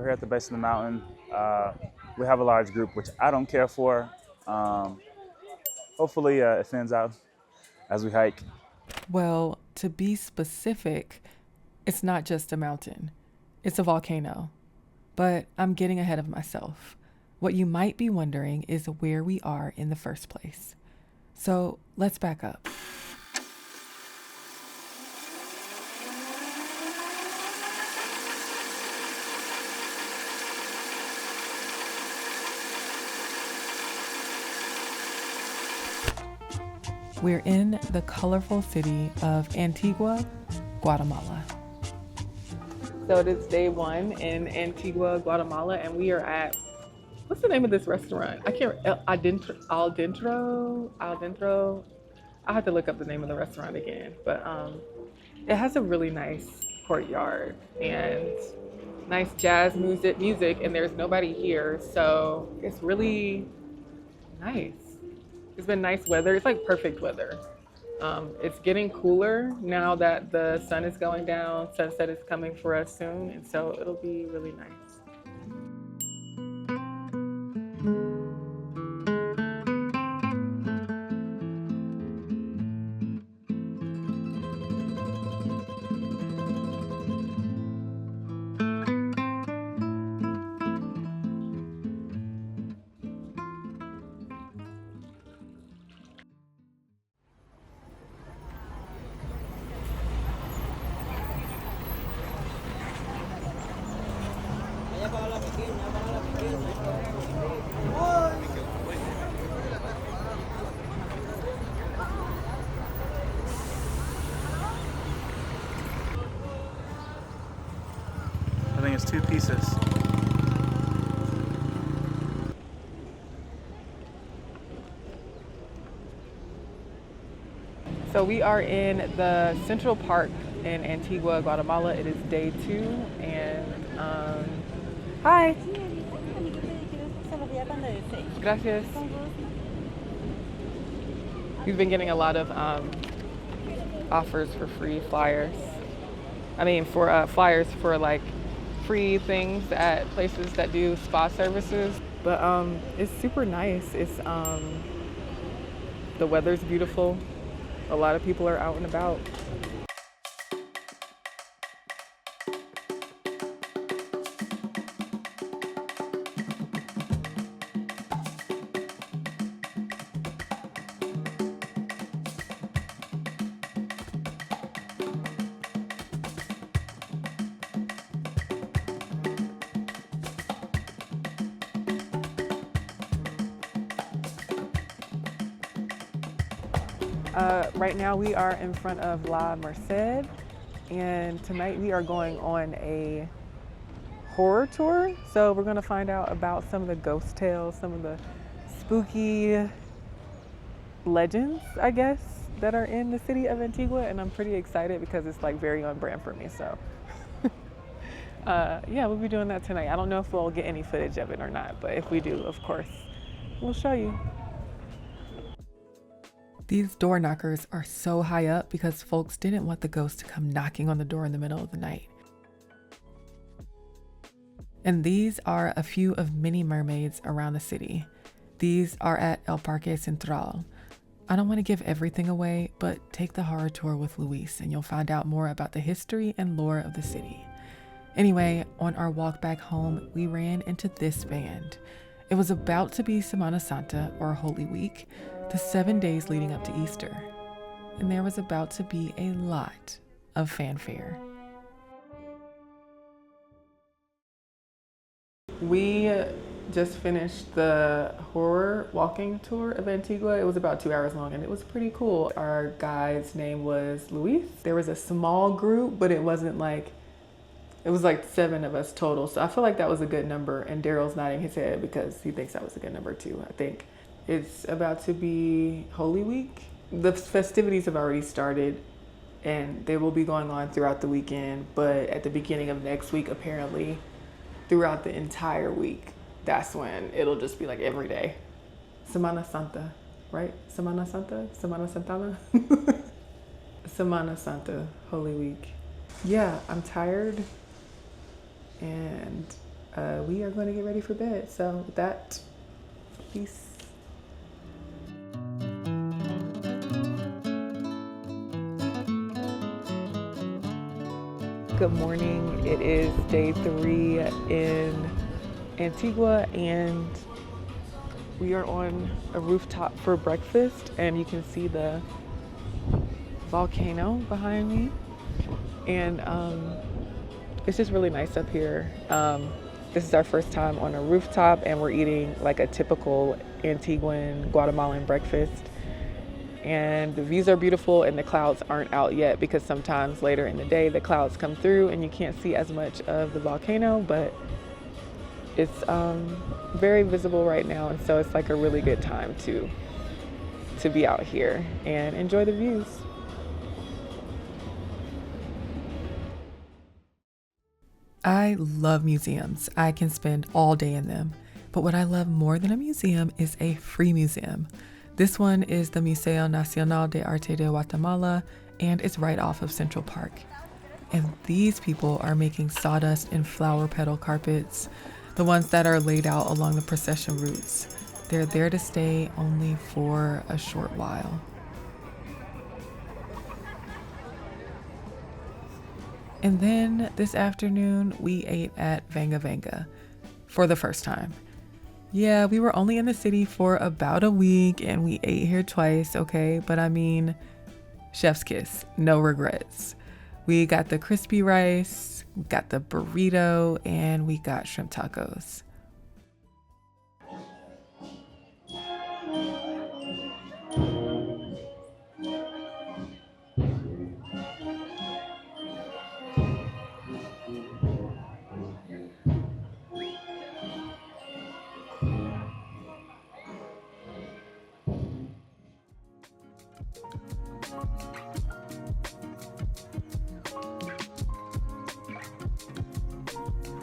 We're here at the base of the mountain. We have a large group, which I don't care for. Um, Hopefully, it thins out as we hike. Well, to be specific, it's not just a mountain, it's a volcano. But I'm getting ahead of myself. What you might be wondering is where we are in the first place. So let's back up. We're in the colorful city of Antigua, Guatemala. So it is day one in Antigua, Guatemala, and we are at, what's the name of this restaurant? I can't, Al Dentro. I'll have to look up the name of the restaurant again, but it has a really nice courtyard and nice jazz music, and there's nobody here, so it's really nice. It's been nice weather. It's like perfect weather. It's getting cooler now that the sun is going down. Sunset is coming for us soon, and so it'll be really nice. I think it's 2 pieces. So we are in the Central Park in Antigua, Guatemala. It is day 2, and hi. Gracias. We've been getting a lot of offers for free flyers. For flyers for like free things at places that do spa services. But it's super nice. It's the weather's beautiful. A lot of people are out and about. Right now we are in front of La Merced, and tonight we are going on a horror tour. So we're gonna find out about some of the ghost tales, some of the spooky legends, I guess, that are in the city of Antigua, and I'm pretty excited because it's like very on brand for me. So yeah, we'll be doing that tonight. I don't know if we'll get any footage of it or not, but if we do, of course, we'll show you. These door knockers are so high up because folks didn't want the ghost to come knocking on the door in the middle of the night. And these are a few of many mermaids around the city. These are at El Parque Central. I don't want to give everything away, but take the horror tour with Luis and you'll find out more about the history and lore of the city. Anyway, on our walk back home, we ran into this band. It was about to be Semana Santa, or Holy Week, the 7 days leading up to Easter. And there was about to be a lot of fanfare. We just finished the horror walking tour of Antigua. It was about 2 hours long and it was pretty cool. Our guide's name was Luis. There was a small group, but it wasn't like, it was like 7 of us total. So I feel like that was a good number, and Darrell's nodding his head because he thinks that was a good number too, I think. It's about to be Holy Week. The festivities have already started and they will be going on throughout the weekend, but at the beginning of next week, apparently, throughout the entire week, that's when it'll just be like every day. Semana Santa, right? Semana Santa? Semana Santana? Semana Santa, Holy Week. Yeah, I'm tired and we are going to get ready for bed. So with that, peace. Good morning. It is day 3 in Antigua, and we are on a rooftop for breakfast, and you can see the volcano behind me. And it's just really nice up here. This is our first time on a rooftop, and we're eating like a typical Antiguan Guatemalan breakfast. And the views are beautiful, and the clouds aren't out yet because sometimes later in the day the clouds come through and you can't see as much of the volcano, but it's very visible right now, and so it's like a really good time to be out here and enjoy the views. I love museums. I can spend all day in them. But what I love more than a museum is a free museum. This one is the Museo Nacional de Arte de Guatemala, and it's right off of Central Park. And these people are making sawdust and flower petal carpets, the ones that are laid out along the procession routes. They're there to stay only for a short while. And then this afternoon, we ate at Vanga Vanga for the first time. Yeah, we were only in the city for about a week and we ate here twice, okay? But I mean, chef's kiss, no regrets. We got the crispy rice, we got the burrito, and we got shrimp tacos.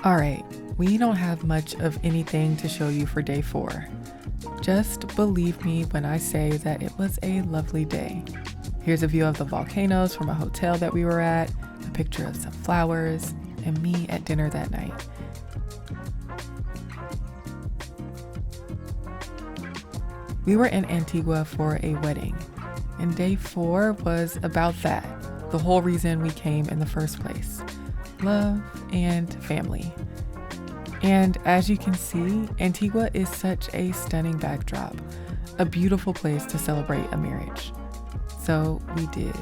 All right, we don't have much of anything to show you for day 4. Just believe me when I say that it was a lovely day. Here's a view of the volcanoes from a hotel that we were at, a picture of some flowers, and me at dinner that night. We were in Antigua for a wedding, and day 4 was about that, the whole reason we came in the first place. Love and family. And as you can see, Antigua is such a stunning backdrop, a beautiful place to celebrate a marriage. So we did.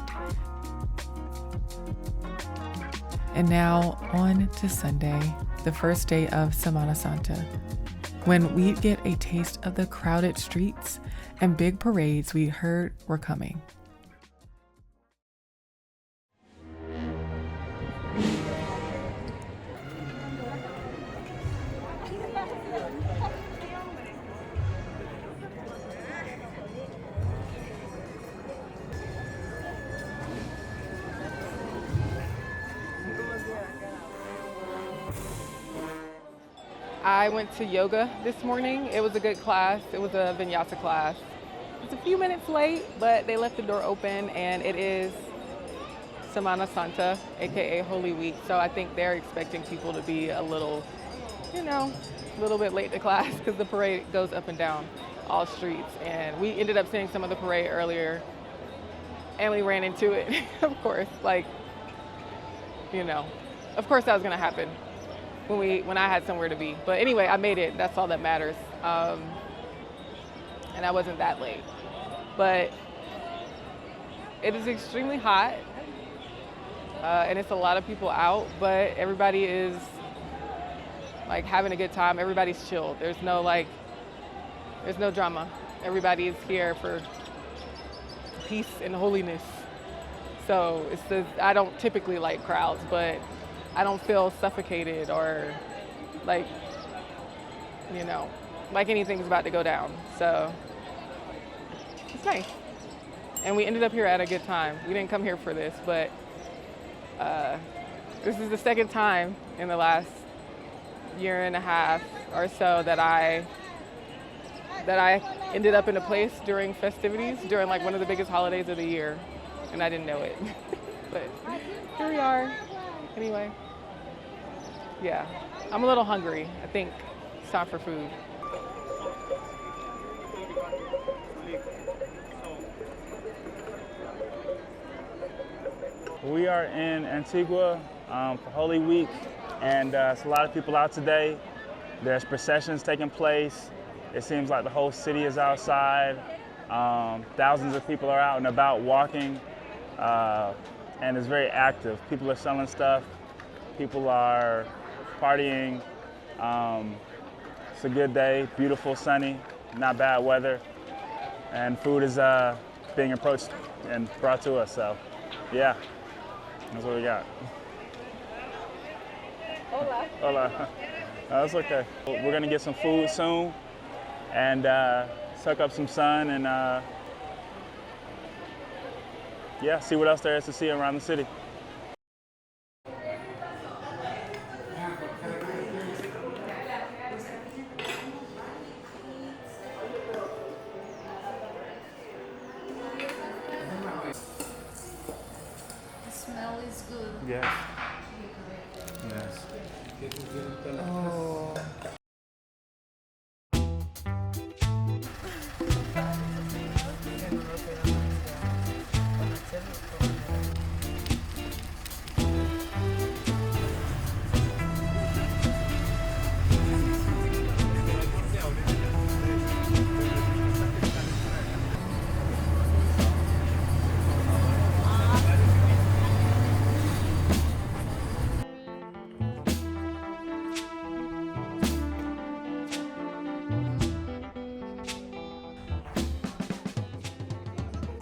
And now on to Sunday, the first day of Semana Santa, when we get a taste of the crowded streets and big parades we heard were coming. I went to yoga this morning. It was a good class. It was a vinyasa class. It's a few minutes late, but they left the door open, and it is Semana Santa, aka Holy Week. So I think they're expecting people to be a little bit late to class because the parade goes up and down all streets. And we ended up seeing some of the parade earlier, and we ran into it, of course. Of course that was gonna happen when I had somewhere to be. But anyway, I made it. That's all that matters. And I wasn't that late. But it is extremely hot, and it's a lot of people out, but everybody is like having a good time. Everybody's chilled. There's no drama. Everybody is here for peace and holiness. So I don't typically like crowds, but I don't feel suffocated or like anything's about to go down. So it's nice. And we ended up here at a good time. We didn't come here for this, but this is the second time in the last year and a half or so that I ended up in a place during festivities, during like one of the biggest holidays of the year, and I didn't know it. But here we are. Anyway. Yeah, I'm a little hungry. I think it's time for food. We are in Antigua for Holy Week, and it's a lot of people out today. There's processions taking place. It seems like the whole city is outside. Thousands of people are out and about walking, and it's very active. People are selling stuff. People are partying. It's a good day, beautiful, sunny, not bad weather, and food is being approached and brought to us. So, yeah, that's what we got. Hola. Hola. That's okay. We're gonna get some food soon and suck up some sun and yeah, see what else there is to see around the city. The smell is good. Yes. Yes. Oh.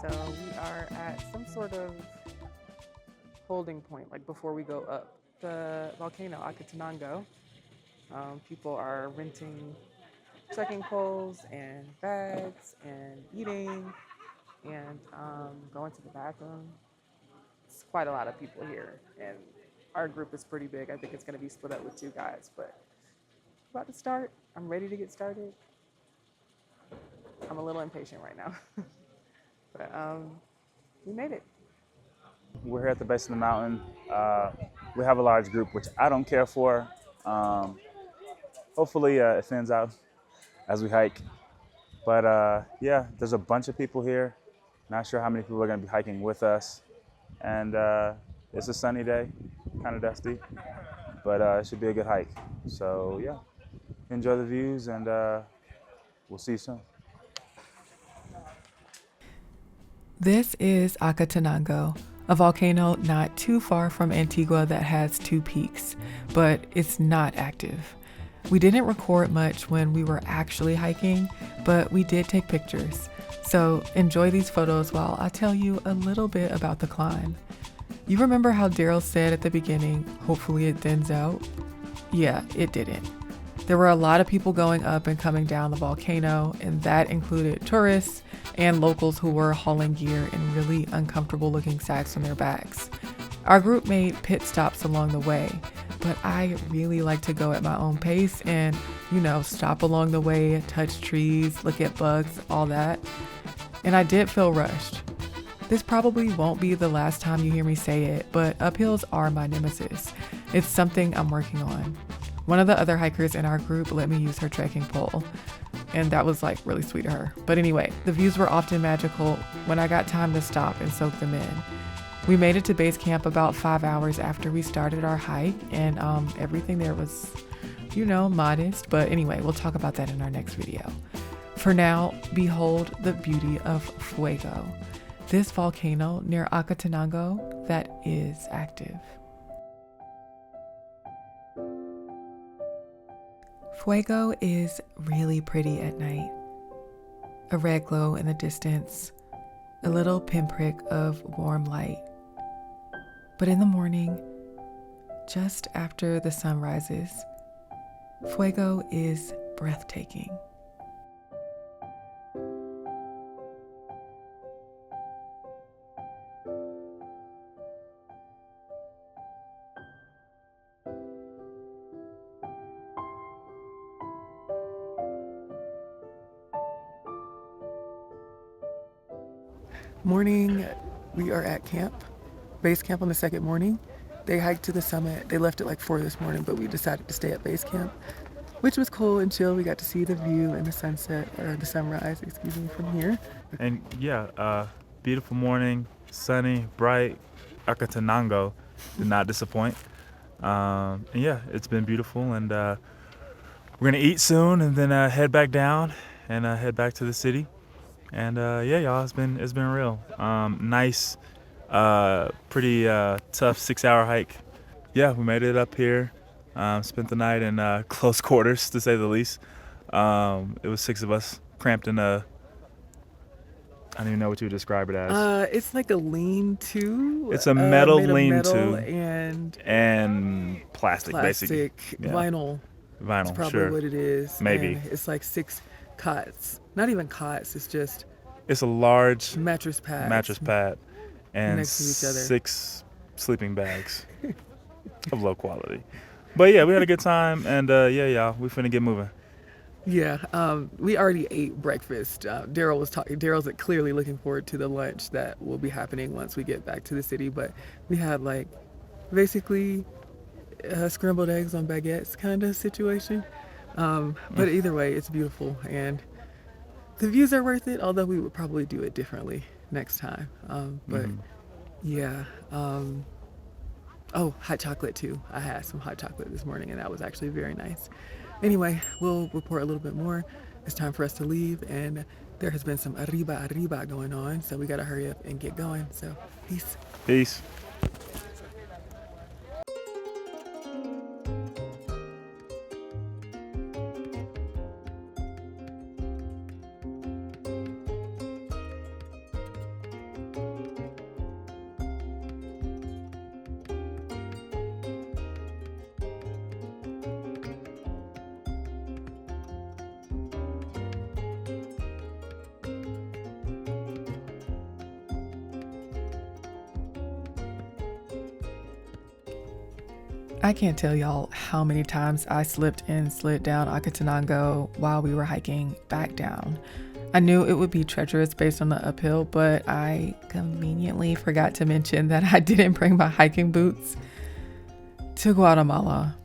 So we are at some sort of holding point, like before we go up the volcano, Acatenango. People are renting trekking poles and bags and eating and going to the bathroom. It's quite a lot of people here, and our group is pretty big. I think it's going to be split up with two guys, but about to start. I'm ready to get started. I'm a little impatient right now, but we made it. We're here at the base of the mountain. We have a large group, which I don't care for. Hopefully it thins out as we hike. But yeah, there's a bunch of people here. Not sure how many people are going to be hiking with us. And it's a sunny day, kind of dusty, but it should be a good hike. So yeah, enjoy the views, and we'll see you soon. This is Acatenango, a volcano not too far from Antigua that has two peaks, but it's not active. We didn't record much when we were actually hiking, but we did take pictures. So enjoy these photos while I tell you a little bit about the climb. You remember how Darrell said at the beginning, hopefully it thins out? Yeah, it didn't. There were a lot of people going up and coming down the volcano, and that included tourists and locals who were hauling gear in really uncomfortable looking sacks on their backs. Our group made pit stops along the way, but I really like to go at my own pace and, stop along the way, touch trees, look at bugs, all that. And I did feel rushed. This probably won't be the last time you hear me say it, but uphills are my nemesis. It's something I'm working on. One of the other hikers in our group let me use her trekking pole, and that was really sweet of her. But anyway, the views were often magical when I got time to stop and soak them in. We made it to base camp about 5 hours after we started our hike, and everything there was, modest. But anyway, we'll talk about that in our next video. For now, behold the beauty of Fuego, this volcano near Acatenango that is active. Fuego is really pretty at night. A red glow in the distance, a little pinprick of warm light. But in the morning, just after the sun rises, Fuego is breathtaking. Morning, we are at camp, base camp on the second morning, They hiked to the summit. They left at like 4 this morning, but we decided to stay at base camp, which was cool and chill. We got to see the view and the sunset, or the sunrise, excuse me, from here. And yeah, beautiful morning, sunny, bright. Acatenango did not disappoint. And yeah, it's been beautiful, and we're gonna eat soon, and then head back down and head back to the city. And yeah, y'all, it's been real. Nice, pretty tough 6-hour hike. Yeah, we made it up here. Spent the night in close quarters, to say the least. It was 6 of us cramped in a, I don't even know what you would describe it as. It's like a lean-to. It's a metal lean-to and plastic, basically. Yeah. Vinyl. Vinyl, That's probably sure. what it is. Maybe. And it's like 6 cots. Not even cots. It's just. It's a large mattress pad and next to each other. 6 sleeping bags of low quality. But yeah, we had a good time, and yeah, y'all, we finna get moving. Yeah, we already ate breakfast. Darrell's clearly looking forward to the lunch that will be happening once we get back to the city. But we had like basically scrambled eggs on baguettes kind of situation. But either way, it's beautiful, and the views are worth it, although we would probably do it differently next time. Yeah. Oh, hot chocolate too. I had some hot chocolate this morning, and that was actually very nice. Anyway, we'll report a little bit more. It's time for us to leave, and there has been some arriba going on, so we gotta hurry up and get going. So, peace. Peace. I can't tell y'all how many times I slipped and slid down Acatenango while we were hiking back down. I knew it would be treacherous based on the uphill, but I conveniently forgot to mention that I didn't bring my hiking boots to Guatemala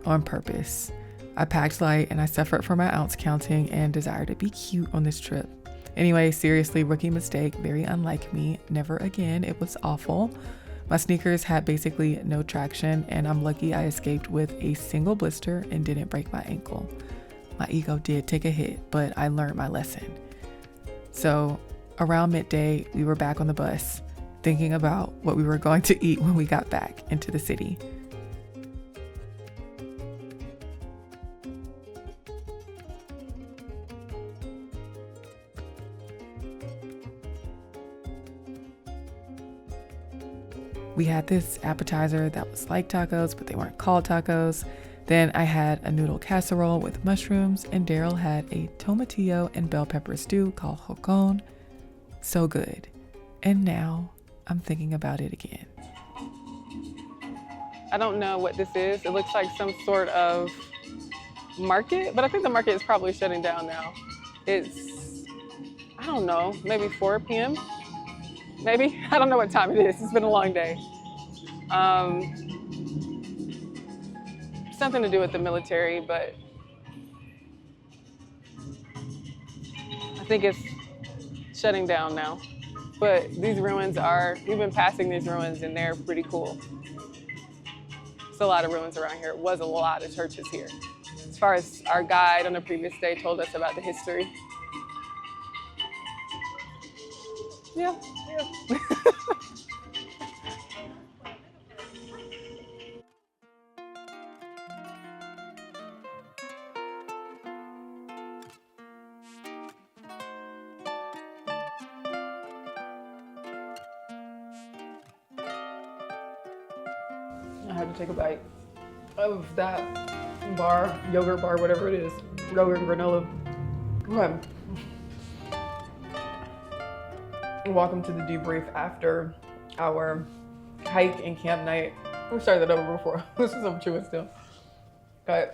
on purpose. I packed light, and I suffered from my ounce counting and desire to be cute on this trip. Anyway, seriously, rookie mistake, very unlike me. Never again. It was awful. My sneakers had basically no traction, and I'm lucky I escaped with a single blister and didn't break my ankle. My ego did take a hit, but I learned my lesson. So around midday, we were back on the bus, thinking about what we were going to eat when we got back into the city. We had this appetizer that was like tacos, but they weren't called tacos. Then I had a noodle casserole with mushrooms, and Darrell had a tomatillo and bell pepper stew called jocon. So good. And now I'm thinking about it again. I don't know what this is. It looks like some sort of market, but I think the market is probably shutting down now. It's, I don't know, maybe 4 p.m. Maybe. I don't know what time it is. It's been a long day. Something to do with the military, but I think it's shutting down now. But these ruins we've been passing these ruins, and they're pretty cool. There's a lot of ruins around here. It was a lot of churches here. As far as our guide on the previous day told us about the history. Yeah. I had to take a bite of that bar, yogurt bar, whatever it is, yogurt and granola. Okay. Welcome to the debrief after our hike and camp night. We started that over before. This is some chewing still. Okay.